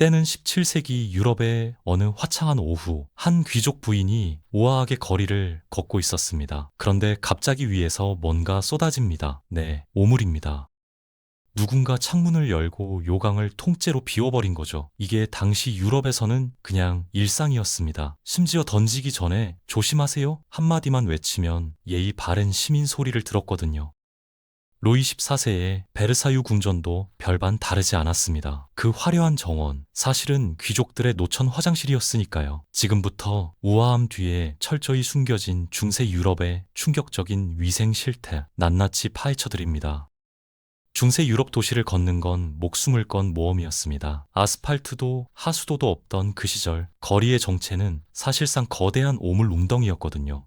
때는 17세기 유럽의 어느 화창한 오후, 한 귀족 부인이 우아하게 거리를 걷고 있었습니다. 그런데 갑자기 위에서 뭔가 쏟아집니다. 네, 오물입니다. 누군가 창문을 열고 요강을 통째로 비워버린 거죠. 이게 당시 유럽에서는 그냥 일상이었습니다. 심지어 던지기 전에 조심하세요 한마디만 외치면 예의 바른 시민 소리를 들었거든요. 로이 14세의 베르사유 궁전도 별반 다르지 않았습니다. 그 화려한 정원, 사실은 귀족들의 노천 화장실이었으니까요. 지금부터 우아함 뒤에 철저히 숨겨진 중세 유럽의 충격적인 위생 실태, 낱낱이 파헤쳐드립니다. 중세 유럽 도시를 걷는 건 목숨을 건 모험이었습니다. 아스팔트도 하수도도 없던 그 시절, 거리의 정체는 사실상 거대한 오물 웅덩이였거든요.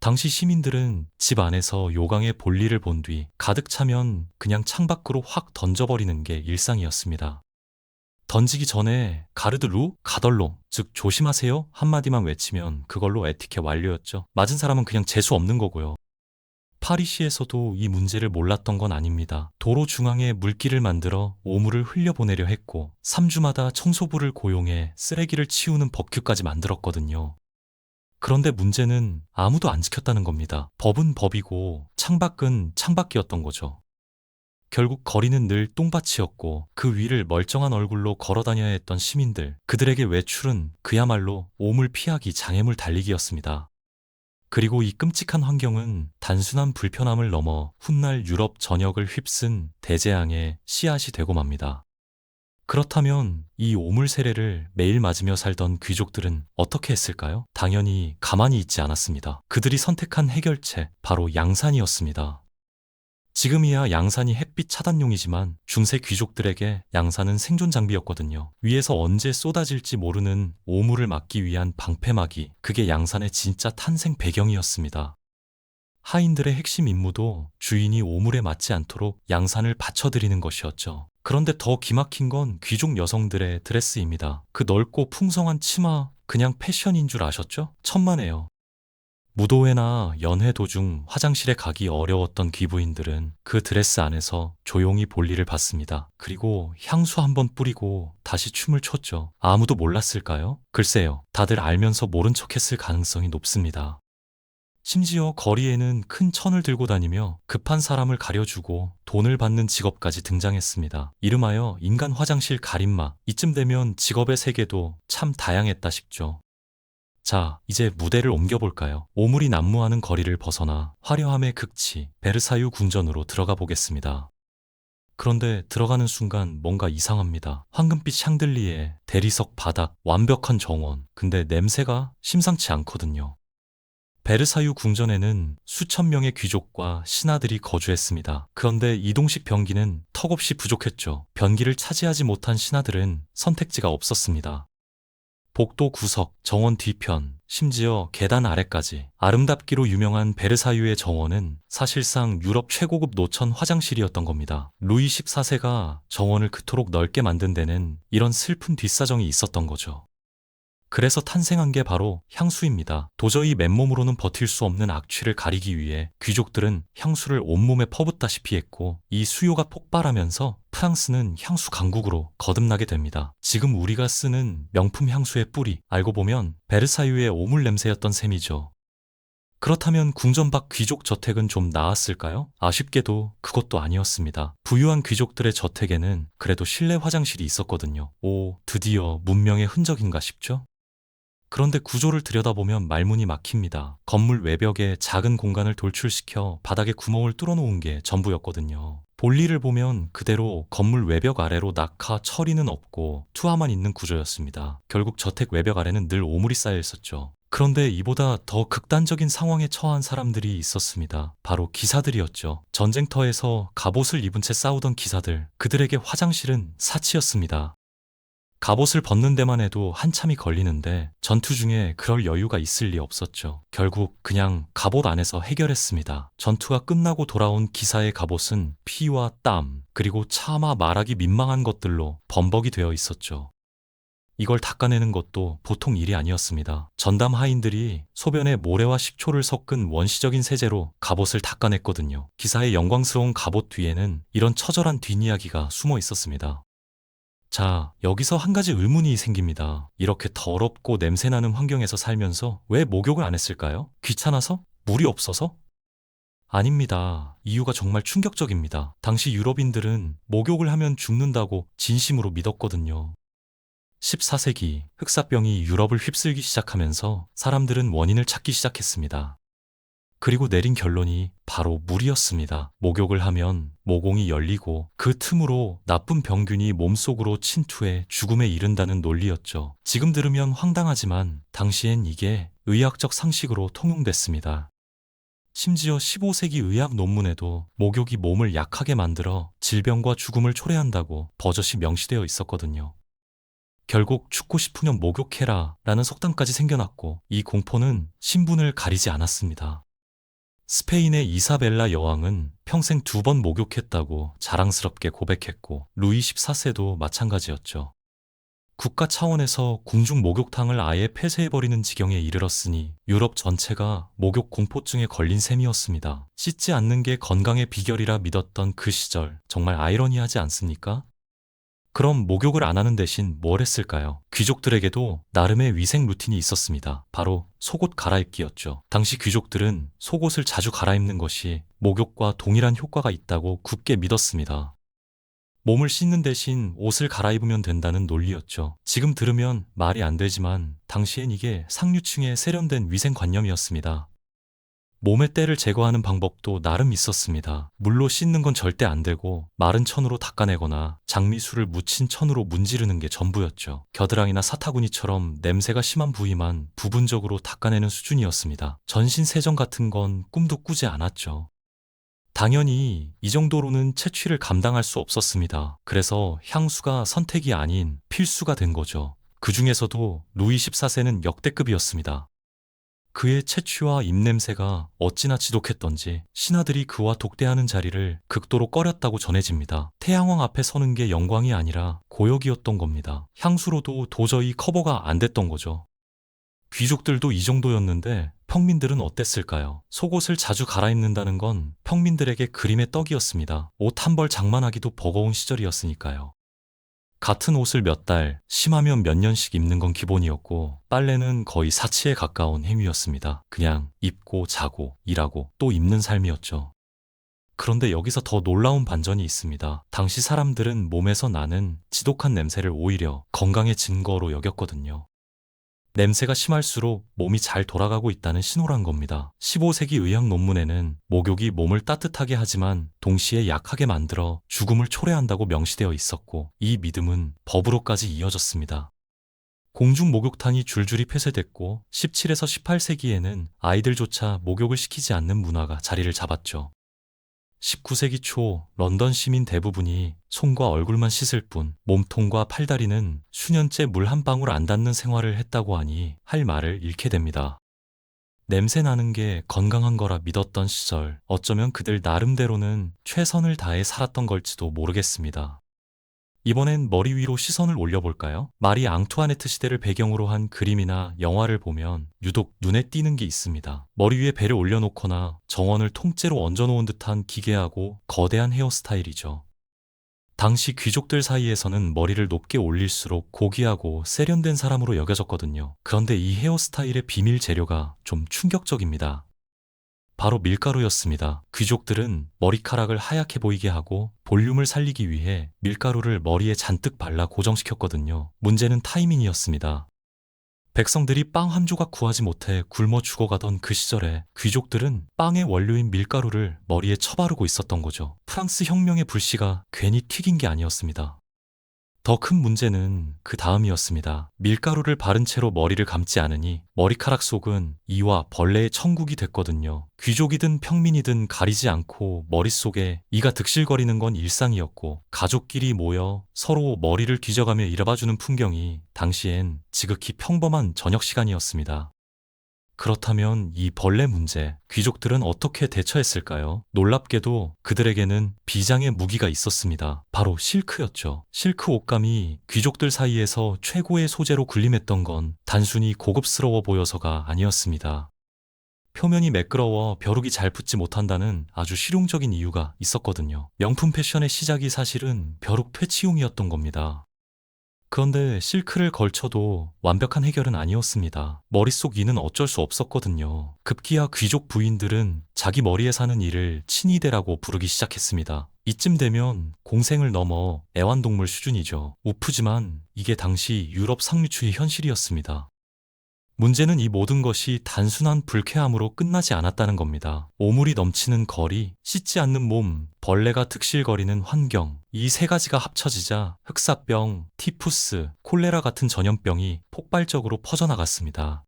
당시 시민들은 집 안에서 요강의 볼일을 본 뒤 가득 차면 그냥 창밖으로 확 던져버리는 게 일상이었습니다. 던지기 전에 가르드 루 가덜로, 즉 조심하세요 한마디만 외치면 그걸로 에티켓 완료였죠. 맞은 사람은 그냥 재수 없는 거고요. 파리시에서도 이 문제를 몰랐던 건 아닙니다. 도로 중앙에 물길을 만들어 오물을 흘려보내려 했고 3주마다 청소부를 고용해 쓰레기를 치우는 법규까지 만들었거든요. 그런데 문제는 아무도 안 지켰다는 겁니다. 법은 법이고 창밖은 창밖이었던 거죠. 결국 거리는 늘 똥밭이었고 그 위를 멀쩡한 얼굴로 걸어다녀야 했던 시민들, 그들에게 외출은 그야말로 오물 피하기 장애물 달리기였습니다. 그리고 이 끔찍한 환경은 단순한 불편함을 넘어 훗날 유럽 전역을 휩쓴 대재앙의 씨앗이 되고 맙니다. 그렇다면 이 오물 세례를 매일 맞으며 살던 귀족들은 어떻게 했을까요? 당연히 가만히 있지 않았습니다. 그들이 선택한 해결책, 바로 양산이었습니다. 지금이야 양산이 햇빛 차단용이지만 중세 귀족들에게 양산은 생존 장비였거든요. 위에서 언제 쏟아질지 모르는 오물을 막기 위한 방패막이, 그게 양산의 진짜 탄생 배경이었습니다. 하인들의 핵심 임무도 주인이 오물에 맞지 않도록 양산을 받쳐드리는 것이었죠. 그런데 더 기막힌 건 귀족 여성들의 드레스입니다. 그 넓고 풍성한 치마, 그냥 패션인 줄 아셨죠? 천만에요. 무도회나 연회 도중 화장실에 가기 어려웠던 귀부인들은 그 드레스 안에서 조용히 볼일을 봤습니다. 그리고 향수 한 번 뿌리고 다시 춤을 췄죠. 아무도 몰랐을까요? 글쎄요. 다들 알면서 모른 척했을 가능성이 높습니다. 심지어 거리에는 큰 천을 들고 다니며 급한 사람을 가려주고 돈을 받는 직업까지 등장했습니다. 이름하여 인간 화장실 가림막. 이쯤 되면 직업의 세계도 참 다양했다 싶죠. 자, 이제 무대를 옮겨볼까요? 오물이 난무하는 거리를 벗어나 화려함의 극치, 베르사유 궁전으로 들어가 보겠습니다. 그런데 들어가는 순간 뭔가 이상합니다. 황금빛 샹들리에, 대리석 바닥, 완벽한 정원. 근데 냄새가 심상치 않거든요. 베르사유 궁전에는 수천 명의 귀족과 신하들이 거주했습니다. 그런데 이동식 변기는 턱없이 부족했죠. 변기를 차지하지 못한 신하들은 선택지가 없었습니다. 복도 구석, 정원 뒤편, 심지어 계단 아래까지 아름답기로 유명한 베르사유의 정원은 사실상 유럽 최고급 노천 화장실이었던 겁니다. 루이 14세가 정원을 그토록 넓게 만든 데는 이런 슬픈 뒷사정이 있었던 거죠. 그래서 탄생한 게 바로 향수입니다. 도저히 맨몸으로는 버틸 수 없는 악취를 가리기 위해 귀족들은 향수를 온몸에 퍼붓다시피 했고, 이 수요가 폭발하면서 프랑스는 향수 강국으로 거듭나게 됩니다. 지금 우리가 쓰는 명품 향수의 뿌리, 알고 보면 베르사유의 오물 냄새였던 셈이죠. 그렇다면 궁전 밖 귀족 저택은 좀 나았을까요? 아쉽게도 그것도 아니었습니다. 부유한 귀족들의 저택에는 그래도 실내 화장실이 있었거든요. 오, 드디어 문명의 흔적인가 싶죠? 그런데 구조를 들여다보면 말문이 막힙니다. 건물 외벽에 작은 공간을 돌출시켜 바닥에 구멍을 뚫어놓은 게 전부였거든요. 볼일을 보면 그대로 건물 외벽 아래로 낙하 처리는 없고 투하만 있는 구조였습니다. 결국 저택 외벽 아래는 늘 오물이 쌓여 있었죠. 그런데 이보다 더 극단적인 상황에 처한 사람들이 있었습니다. 바로 기사들이었죠. 전쟁터에서 갑옷을 입은 채 싸우던 기사들, 그들에게 화장실은 사치였습니다. 갑옷을 벗는 데만 해도 한참이 걸리는데 전투 중에 그럴 여유가 있을 리 없었죠. 결국 그냥 갑옷 안에서 해결했습니다. 전투가 끝나고 돌아온 기사의 갑옷은 피와 땀, 그리고 차마 말하기 민망한 것들로 범벅이 되어 있었죠. 이걸 닦아내는 것도 보통 일이 아니었습니다. 전담 하인들이 소변에 모래와 식초를 섞은 원시적인 세제로 갑옷을 닦아냈거든요. 기사의 영광스러운 갑옷 뒤에는 이런 처절한 뒷이야기가 숨어 있었습니다. 자, 여기서 한 가지 의문이 생깁니다. 이렇게 더럽고 냄새나는 환경에서 살면서 왜 목욕을 안 했을까요? 귀찮아서? 물이 없어서? 아닙니다. 이유가 정말 충격적입니다. 당시 유럽인들은 목욕을 하면 죽는다고 진심으로 믿었거든요. 14세기 흑사병이 유럽을 휩쓸기 시작하면서 사람들은 원인을 찾기 시작했습니다. 그리고 내린 결론이 바로 물이었습니다. 목욕을 하면 모공이 열리고 그 틈으로 나쁜 병균이 몸속으로 침투해 죽음에 이른다는 논리였죠. 지금 들으면 황당하지만 당시엔 이게 의학적 상식으로 통용됐습니다. 심지어 15세기 의학 논문에도 목욕이 몸을 약하게 만들어 질병과 죽음을 초래한다고 버젓이 명시되어 있었거든요. 결국 죽고 싶으면 목욕해라 라는 속담까지 생겨났고 이 공포는 신분을 가리지 않았습니다. 스페인의 이사벨라 여왕은 평생 2번 목욕했다고 자랑스럽게 고백했고 루이 14세도 마찬가지였죠. 국가 차원에서 궁중 목욕탕을 아예 폐쇄해버리는 지경에 이르렀으니 유럽 전체가 목욕 공포증에 걸린 셈이었습니다. 씻지 않는 게 건강의 비결이라 믿었던 그 시절, 정말 아이러니하지 않습니까? 그럼 목욕을 안 하는 대신 뭘 했을까요? 귀족들에게도 나름의 위생 루틴이 있었습니다. 바로 속옷 갈아입기였죠. 당시 귀족들은 속옷을 자주 갈아입는 것이 목욕과 동일한 효과가 있다고 굳게 믿었습니다. 몸을 씻는 대신 옷을 갈아입으면 된다는 논리였죠. 지금 들으면 말이 안 되지만 당시엔 이게 상류층의 세련된 위생관념이었습니다. 몸의 때를 제거하는 방법도 나름 있었습니다. 물로 씻는 건 절대 안 되고 마른 천으로 닦아내거나 장미술을 묻힌 천으로 문지르는 게 전부였죠. 겨드랑이나 사타구니처럼 냄새가 심한 부위만 부분적으로 닦아내는 수준이었습니다. 전신 세정 같은 건 꿈도 꾸지 않았죠. 당연히 이 정도로는 채취를 감당할 수 없었습니다. 그래서 향수가 선택이 아닌 필수가 된 거죠. 그 중에서도 루이 14세는 역대급이었습니다. 그의 채취와 입냄새가 어찌나 지독했던지 신하들이 그와 독대하는 자리를 극도로 꺼렸다고 전해집니다. 태양왕 앞에 서는 게 영광이 아니라 고역이었던 겁니다. 향수로도 도저히 커버가 안 됐던 거죠. 귀족들도 이 정도였는데 평민들은 어땠을까요? 속옷을 자주 갈아입는다는 건 평민들에게 그림의 떡이었습니다. 옷 한 벌 장만하기도 버거운 시절이었으니까요. 같은 옷을 몇 달, 심하면 몇 년씩 입는 건 기본이었고 빨래는 거의 사치에 가까운 행위였습니다. 그냥 입고 자고 일하고 또 입는 삶이었죠. 그런데 여기서 더 놀라운 반전이 있습니다. 당시 사람들은 몸에서 나는 지독한 냄새를 오히려 건강의 증거로 여겼거든요. 냄새가 심할수록 몸이 잘 돌아가고 있다는 신호란 겁니다. 15세기 의학 논문에는 목욕이 몸을 따뜻하게 하지만 동시에 약하게 만들어 죽음을 초래한다고 명시되어 있었고 이 믿음은 법으로까지 이어졌습니다. 공중 목욕탕이 줄줄이 폐쇄됐고 17에서 18세기에는 아이들조차 목욕을 시키지 않는 문화가 자리를 잡았죠. 19세기 초 런던 시민 대부분이 손과 얼굴만 씻을 뿐 몸통과 팔다리는 수년째 물 한 방울 안 닿는 생활을 했다고 하니 할 말을 잃게 됩니다. 냄새 나는 게 건강한 거라 믿었던 시절, 어쩌면 그들 나름대로는 최선을 다해 살았던 걸지도 모르겠습니다. 이번엔 머리 위로 시선을 올려볼까요? 마리 앙투아네트 시대를 배경으로 한 그림이나 영화를 보면 유독 눈에 띄는 게 있습니다. 머리 위에 배를 올려놓거나 정원을 통째로 얹어놓은 듯한 기괴하고 거대한 헤어스타일이죠. 당시 귀족들 사이에서는 머리를 높게 올릴수록 고귀하고 세련된 사람으로 여겨졌거든요. 그런데 이 헤어스타일의 비밀 재료가 좀 충격적입니다. 바로 밀가루였습니다. 귀족들은 머리카락을 하얗게 보이게 하고 볼륨을 살리기 위해 밀가루를 머리에 잔뜩 발라 고정시켰거든요. 문제는 타이밍이었습니다. 백성들이 빵 한 조각 구하지 못해 굶어 죽어가던 그 시절에 귀족들은 빵의 원료인 밀가루를 머리에 쳐바르고 있었던 거죠. 프랑스 혁명의 불씨가 괜히 튀긴 게 아니었습니다. 더 큰 문제는 그 다음이었습니다. 밀가루를 바른 채로 머리를 감지 않으니 머리카락 속은 이와 벌레의 천국이 됐거든요. 귀족이든 평민이든 가리지 않고 머릿속에 이가 득실거리는 건 일상이었고 가족끼리 모여 서로 머리를 뒤져가며 일어봐주는 풍경이 당시엔 지극히 평범한 저녁 시간이었습니다. 그렇다면 이 벌레 문제, 귀족들은 어떻게 대처했을까요? 놀랍게도 그들에게는 비장의 무기가 있었습니다. 바로 실크였죠. 실크 옷감이 귀족들 사이에서 최고의 소재로 군림했던 건 단순히 고급스러워 보여서가 아니었습니다. 표면이 매끄러워 벼룩이 잘 붙지 못한다는 아주 실용적인 이유가 있었거든요. 명품 패션의 시작이 사실은 벼룩 퇴치용이었던 겁니다. 그런데 실크를 걸쳐도 완벽한 해결은 아니었습니다. 머릿속 이는 어쩔 수 없었거든요. 급기야 귀족 부인들은 자기 머리에 사는 이를 친위대라고 부르기 시작했습니다. 이쯤 되면 공생을 넘어 애완동물 수준이죠. 우프지만 이게 당시 유럽 상류추의 현실이었습니다. 문제는 이 모든 것이 단순한 불쾌함으로 끝나지 않았다는 겁니다. 오물이 넘치는 거리, 씻지 않는 몸, 벌레가 득실거리는 환경, 이 세 가지가 합쳐지자 흑사병, 티푸스, 콜레라 같은 전염병이 폭발적으로 퍼져나갔습니다.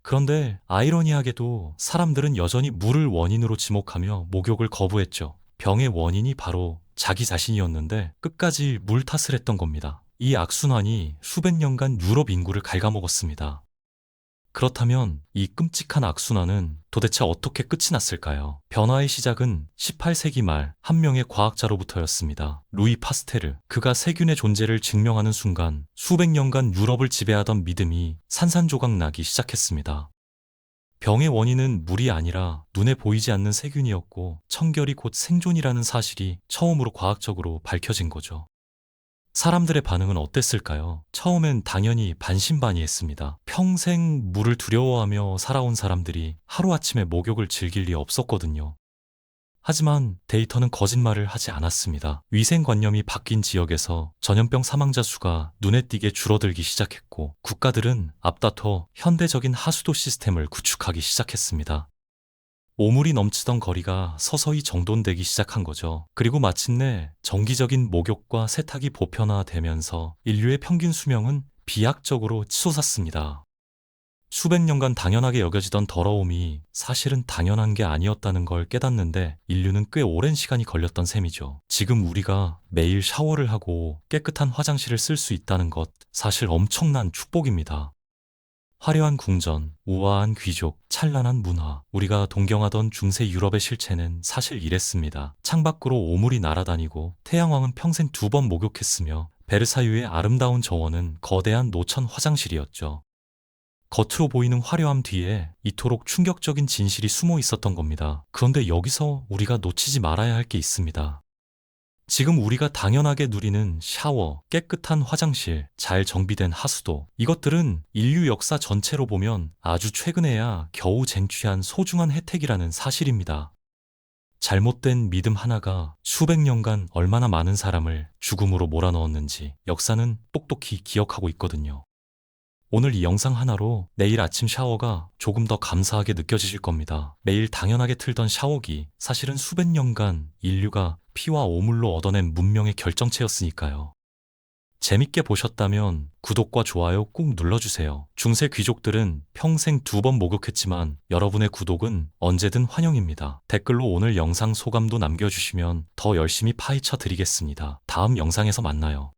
그런데 아이러니하게도 사람들은 여전히 물을 원인으로 지목하며 목욕을 거부했죠. 병의 원인이 바로 자기 자신이었는데 끝까지 물 탓을 했던 겁니다. 이 악순환이 수백 년간 유럽 인구를 갉아먹었습니다. 그렇다면 이 끔찍한 악순환은 도대체 어떻게 끝이 났을까요? 변화의 시작은 18세기 말 한 명의 과학자로부터였습니다. 루이 파스테르. 그가 세균의 존재를 증명하는 순간 수백 년간 유럽을 지배하던 믿음이 산산조각 나기 시작했습니다. 병의 원인은 물이 아니라 눈에 보이지 않는 세균이었고 청결이 곧 생존이라는 사실이 처음으로 과학적으로 밝혀진 거죠. 사람들의 반응은 어땠을까요? 처음엔 당연히 반신반의했습니다. 평생 물을 두려워하며 살아온 사람들이 하루아침에 목욕을 즐길 리 없었거든요. 하지만 데이터는 거짓말을 하지 않았습니다. 위생관념이 바뀐 지역에서 전염병 사망자 수가 눈에 띄게 줄어들기 시작했고 국가들은 앞다퉈 현대적인 하수도 시스템을 구축하기 시작했습니다. 오물이 넘치던 거리가 서서히 정돈되기 시작한 거죠. 그리고 마침내 정기적인 목욕과 세탁이 보편화되면서 인류의 평균 수명은 비약적으로 치솟았습니다. 수백 년간 당연하게 여겨지던 더러움이 사실은 당연한 게 아니었다는 걸 깨닫는데 인류는 꽤 오랜 시간이 걸렸던 셈이죠. 지금 우리가 매일 샤워를 하고 깨끗한 화장실을 쓸 수 있다는 것, 사실 엄청난 축복입니다. 화려한 궁전, 우아한 귀족, 찬란한 문화. 우리가 동경하던 중세 유럽의 실체는 사실 이랬습니다. 창밖으로 오물이 날아다니고 태양왕은 평생 2번 목욕했으며 베르사유의 아름다운 정원은 거대한 노천 화장실이었죠. 겉으로 보이는 화려함 뒤에 이토록 충격적인 진실이 숨어 있었던 겁니다. 그런데 여기서 우리가 놓치지 말아야 할 게 있습니다. 지금 우리가 당연하게 누리는 샤워, 깨끗한 화장실, 잘 정비된 하수도, 이것들은 인류 역사 전체로 보면 아주 최근에야 겨우 쟁취한 소중한 혜택이라는 사실입니다. 잘못된 믿음 하나가 수백 년간 얼마나 많은 사람을 죽음으로 몰아넣었는지 역사는 똑똑히 기억하고 있거든요. 오늘 이 영상 하나로 내일 아침 샤워가 조금 더 감사하게 느껴지실 겁니다. 매일 당연하게 틀던 샤워기, 사실은 수백 년간 인류가 피와 오물로 얻어낸 문명의 결정체였으니까요. 재밌게 보셨다면 구독과 좋아요 꾹 눌러주세요. 중세 귀족들은 평생 2번 목욕했지만 여러분의 구독은 언제든 환영입니다. 댓글로 오늘 영상 소감도 남겨주시면 더 열심히 파헤쳐 드리겠습니다. 다음 영상에서 만나요.